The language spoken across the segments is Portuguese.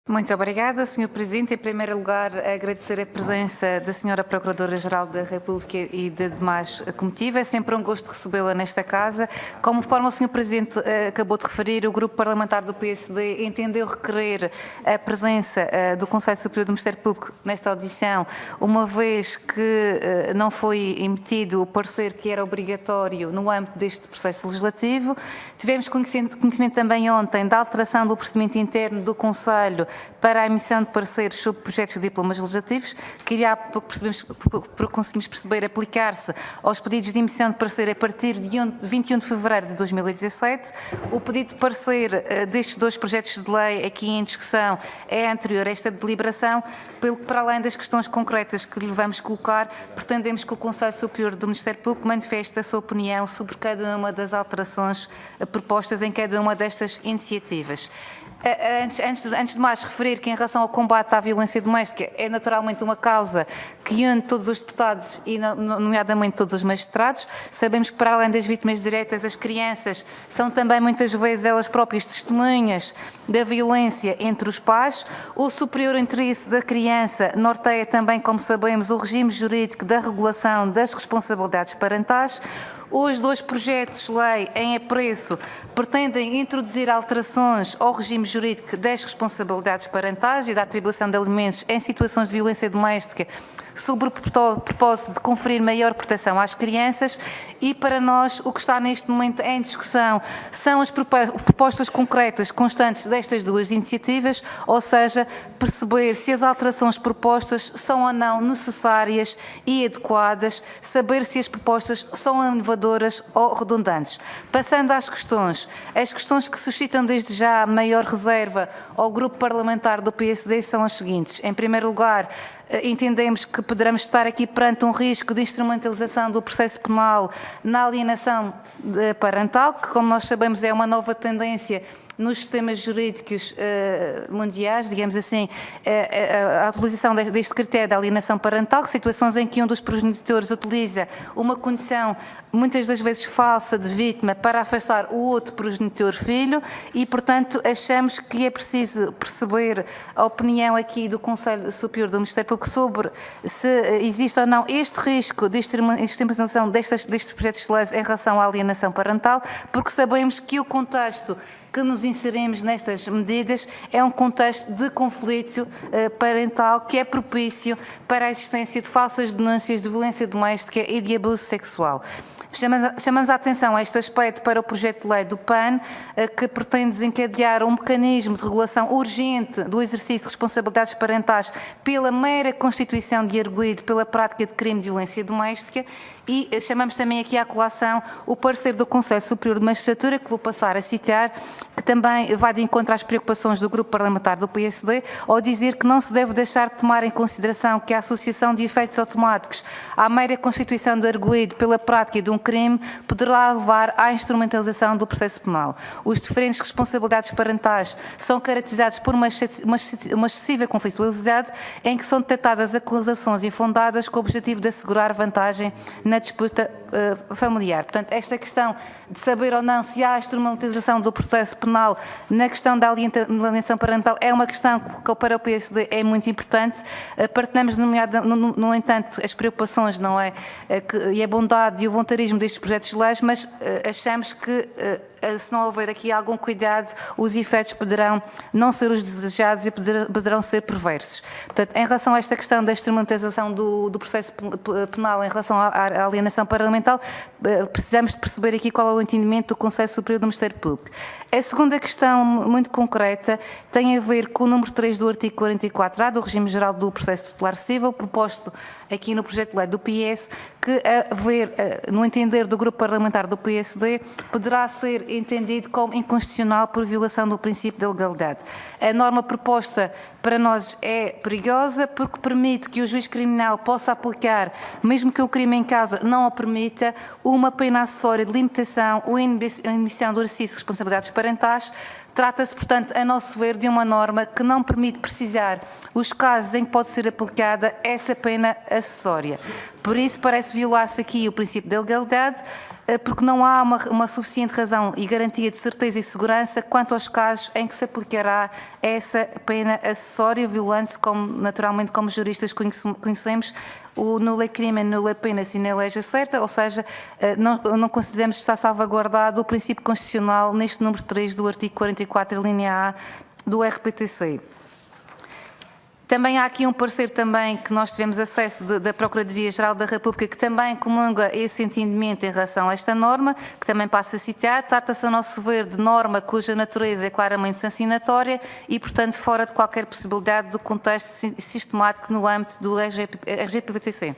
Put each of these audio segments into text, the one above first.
Muito obrigada, Sr. Presidente. Em primeiro lugar, agradecer a presença da Sra. Procuradora-Geral da República e de demais comitiva. É sempre um gosto recebê-la nesta casa. Conforme o Sr. Presidente acabou de referir, o Grupo Parlamentar do PSD entendeu requerer a presença do Conselho Superior do Ministério Público nesta audição, uma vez que não foi emitido o parecer que era obrigatório no âmbito deste processo legislativo. Tivemos conhecimento também ontem da alteração do procedimento interno do Conselho para a emissão de pareceres sobre projetos de diplomas legislativos, que irá, por conseguimos perceber, aplicar-se aos pedidos de emissão de parecer a partir de 21 de fevereiro de 2017. O pedido de parecer destes dois projetos de lei aqui em discussão é anterior a esta deliberação, pelo que, para além das questões concretas que lhe vamos colocar, pretendemos que o Conselho Superior do Ministério Público manifeste a sua opinião sobre cada uma das alterações propostas em cada uma destas iniciativas. Antes de mais, referir que, em relação ao combate à violência doméstica, é naturalmente uma causa que une todos os deputados e, nomeadamente, todos os magistrados. Sabemos que, para além das vítimas diretas, as crianças são também, muitas vezes, elas próprias testemunhas da violência entre os pais. O superior interesse da criança norteia também, como sabemos, o regime jurídico da regulação das responsabilidades parentais. Os dois projetos de lei em apreço pretendem introduzir alterações ao regime jurídico das responsabilidades parentais e da atribuição de alimentos em situações de violência doméstica, sobre o propósito de conferir maior proteção às crianças. E, para nós, o que está neste momento em discussão são as propostas concretas constantes destas duas iniciativas, ou seja, perceber se as alterações propostas são ou não necessárias e adequadas, saber se as propostas são inovadoras ou redundantes. Passando às questões, as questões que suscitam desde já maior reserva ao Grupo Parlamentar do PSD são as seguintes. Em primeiro lugar, entendemos que poderemos estar aqui perante um risco de instrumentalização do processo penal na alienação parental, que, como nós sabemos, é uma nova tendência nos sistemas jurídicos mundiais, digamos assim, a utilização deste critério da alienação parental, situações em que um dos progenitores utiliza uma condição, muitas das vezes falsa, de vítima para afastar o outro progenitor filho e, portanto, achamos que é preciso perceber a opinião aqui do Conselho Superior do Ministério Público sobre se existe ou não este risco de extremalização destes projetos de lei em relação à alienação parental, porque sabemos que o contexto que nos inserimos nestas medidas é um contexto de conflito parental que é propício para a existência de falsas denúncias de violência doméstica e de abuso sexual. Chamamos a atenção a este aspecto para o projeto de lei do PAN, que pretende desencadear um mecanismo de regulação urgente do exercício de responsabilidades parentais pela mera constituição de arguido pela prática de crime de violência doméstica, e chamamos também aqui à colação o parecer do Conselho Superior de Magistratura, que vou passar a citar, que também vai de encontro às preocupações do Grupo Parlamentar do PSD, ao dizer que não se deve deixar de tomar em consideração que a associação de efeitos automáticos à mera constituição de arguido pela prática de um crime poderá levar à instrumentalização do processo penal. Os diferentes responsabilidades parentais são caracterizados por uma excessiva conflitualidade, em que são detectadas acusações infundadas com o objetivo de assegurar vantagem na disputa familiar. Portanto, esta questão de saber ou não se há instrumentalização do processo penal na questão da alienação parental é uma questão que para o PSD é muito importante. Partilhamos, no entanto, as preocupações, não é, e a bondade e o voluntarismo destes projetos de leis, mas achamos que, se não houver aqui algum cuidado, os efeitos poderão não ser os desejados e poderão ser perversos. Portanto, em relação a esta questão da instrumentalização do processo penal em relação à alienação parental, precisamos de perceber aqui qual é o entendimento do Conselho Superior do Ministério Público. A segunda questão, muito concreta, tem a ver com o número 3 do artigo 44A do Regime Geral do Processo Tutelar Civil, proposto aqui no projeto de lei do PS, que, no entender do Grupo Parlamentar do PSD, poderá ser entendido como inconstitucional por violação do princípio da legalidade. A norma proposta para nós é perigosa porque permite que o juiz criminal possa aplicar, mesmo que o crime em causa não o permita, uma pena acessória de limitação ou inibição do exercício de responsabilidades parentais. Trata-se, portanto, a nosso ver, de uma norma que não permite precisar os casos em que pode ser aplicada essa pena acessória. Por isso, parece violar-se aqui o princípio da legalidade, porque não há uma suficiente razão e garantia de certeza e segurança quanto aos casos em que se aplicará essa pena acessória, violando-se, naturalmente, como juristas conhecemos, o nulle crimen, nulle pena, sine lege certa, ou seja, não consideramos que está salvaguardado o princípio constitucional neste número 3 do artigo 44, linha A do RPTC. Também há aqui um parecer também que nós tivemos acesso da Procuradoria-Geral da República, que também comunga esse entendimento em relação a esta norma, que também passa a citar. Trata-se, a nosso ver, de norma cuja natureza é claramente sancionatória e, portanto, fora de qualquer possibilidade do contexto sistemático no âmbito do RGPTC.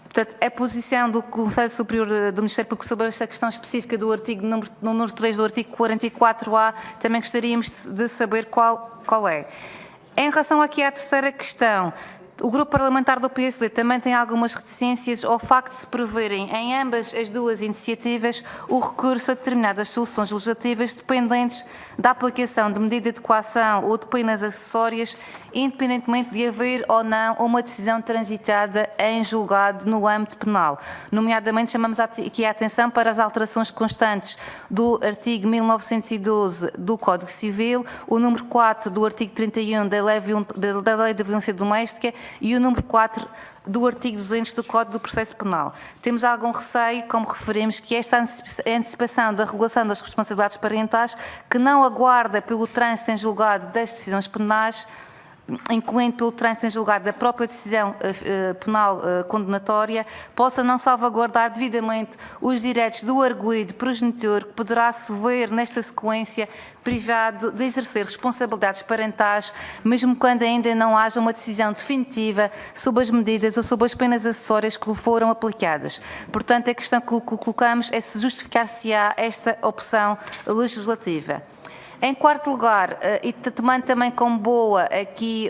Portanto, a posição do Conselho Superior do Ministério Público sobre esta questão específica do artigo número 3 do artigo 44A, também gostaríamos de saber qual é. Em relação aqui à terceira questão, o grupo parlamentar do PSD também tem algumas reticências ao facto de se preverem em ambas as duas iniciativas o recurso a determinadas soluções legislativas dependentes da aplicação de medida de coação ou de penas acessórias, independentemente de haver ou não uma decisão transitada em julgado no âmbito penal. Nomeadamente, chamamos aqui a atenção para as alterações constantes do artigo 1912 do Código Civil, o número 4 do artigo 31 da Lei da Violência Doméstica e o número 4 do artigo 200 do Código do Processo Penal. Temos algum receio, como referimos, que esta antecipação da regulação das responsabilidades parentais, que não aguarda pelo trânsito em julgado das decisões penais, incluindo pelo trânsito em julgado da própria decisão penal condenatória, possa não salvaguardar devidamente os direitos do arguido progenitor, que poderá se ver nesta sequência privado de exercer responsabilidades parentais, mesmo quando ainda não haja uma decisão definitiva sobre as medidas ou sobre as penas acessórias que lhe foram aplicadas. Portanto, a questão que colocamos é se justificar-se-á esta opção legislativa. Em quarto lugar, e tomando também como boa aqui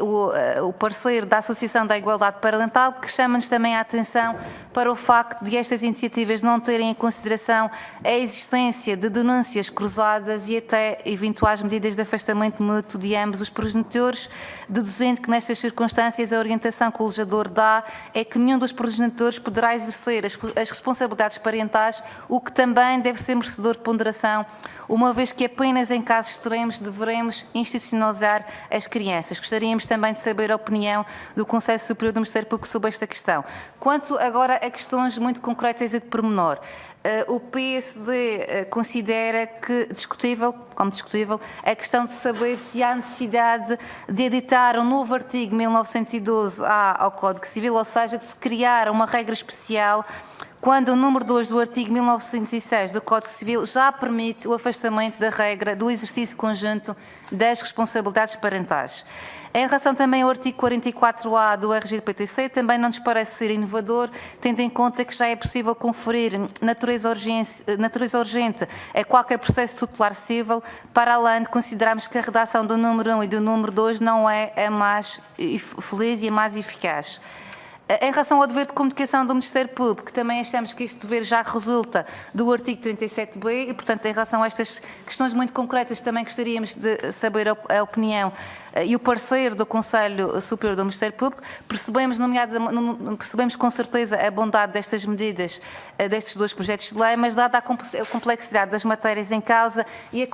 o parecer da Associação da Igualdade Parental, que chama-nos também a atenção para o facto de estas iniciativas não terem em consideração a existência de denúncias cruzadas e até eventuais medidas de afastamento mútuo de ambos os progenitores, deduzindo que nestas circunstâncias a orientação que o legislador dá é que nenhum dos progenitores poderá exercer as responsabilidades parentais, o que também deve ser merecedor de ponderação, uma vez que apenas em casos extremos devemos institucionalizar as crianças. Gostaríamos também de saber a opinião do Conselho Superior do Ministério Público sobre esta questão. Quanto agora a questões muito concretas e de pormenor, o PSD considera que como discutível, a questão de saber se há necessidade de editar um novo artigo 1912A ao Código Civil, ou seja, de se criar uma regra especial quando o número 2 do artigo 1906 do Código Civil já permite o afastamento da regra do exercício conjunto das responsabilidades parentais. Em relação também ao artigo 44A do RGPTC, também não nos parece ser inovador, tendo em conta que já é possível conferir natureza urgente a qualquer processo tutelar civil, para além de considerarmos que a redação do número 1 e do número 2 não é a mais feliz e a mais eficaz. Em relação ao dever de comunicação do Ministério Público, também achamos que este dever já resulta do artigo 37b e, portanto, em relação a estas questões muito concretas, também gostaríamos de saber a opinião e o parecer do Conselho Superior do Ministério Público. Percebemos com certeza a bondade destas medidas, destes dois projetos de lei, mas dada a complexidade das matérias em causa e a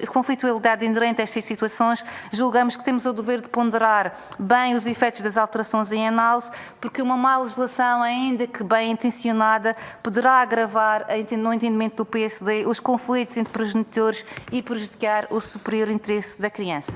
conflitualidade inerente a estas situações, julgamos que temos o dever de ponderar bem os efeitos das alterações em análise, porque uma má legislação, ainda que bem intencionada, poderá agravar, no entendimento do PSD, os conflitos entre progenitores e prejudicar o superior interesse da criança.